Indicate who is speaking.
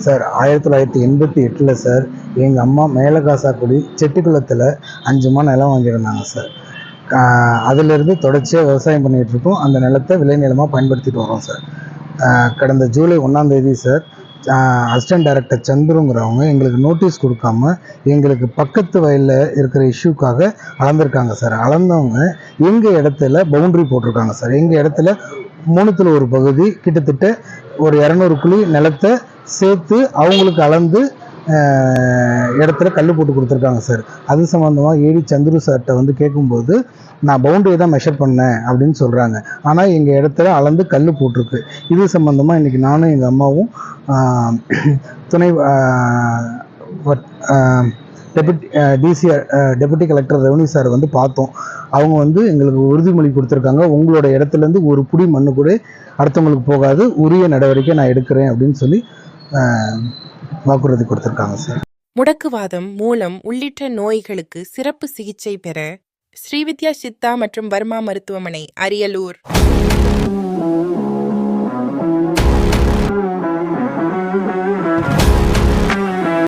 Speaker 1: Sir 1988 sir எங்கள் அம்மா மேலகாசாக்குடி செட்டிக்குளத்தில் 5 மா நிலம் வாங்கியிருந்தாங்க சார். அதிலிருந்து தொடர்ச்சியாக விவசாயம் பண்ணிகிட்டு இருக்கோம். அந்த நிலத்தை விளைநிலமாக பயன்படுத்திட்டு வரோம் சார். கடந்த ஜூலை 1ஆம் தேதி சார் அசிஸ்டன்ட் டைரக்டர் சந்துருங்கிறவங்க எங்களுக்கு நோட்டீஸ் கொடுக்காம எங்களுக்கு பக்கத்து வயலில் இருக்கிற இஷ்யூக்காக அளந்திருக்காங்க சார். அளந்தவங்க எங்கள் இடத்துல பவுண்ட்ரி போட்டிருக்காங்க சார். எங்கள் இடத்துல 3ல் 1 பகுதி கிட்டத்தட்ட ஒரு 200 குழி நிலத்தை சேர்த்து அவங்களுக்கு அளந்து இடத்துல கல் போட்டு கொடுத்துருக்காங்க சார். அது சம்மந்தமாக ஏடி சந்துரு சார்கிட்ட வந்து கேட்கும்போது நான் பவுண்டரியை தான் மெஷர் பண்ணேன் அப்படின்னு சொல்கிறாங்க. ஆனால் எங்கள் இடத்துல அளந்து கல் போட்டிருக்கு. இது சம்மந்தமாக இன்றைக்கி நானும் எங்கள் அம்மாவும் துணை டெபுட்டி கலெக்டர் ரெவன்யூ சார் வந்து பார்த்தோம். அவங்க வந்து எங்களுக்கு உறுதிமொழி கொடுத்துருக்காங்க, உங்களோட இடத்துலேருந்து ஒரு புடி மண்ணு கூட அடுத்தவங்களுக்கு போகாது, உரிய நடவடிக்கை நான் எடுக்கிறேன் அப்படின்னு சொல்லி வாக்குறுதி கொடுத்துருக்காங்க சார்.
Speaker 2: முடக்குவாதம், மூலம் உள்ளிட்ட நோய்களுக்கு சிறப்பு சிகிச்சை பெற ஸ்ரீவித்யா சித்தா மற்றும் வர்மா மருத்துவமனை, அரியலூர்.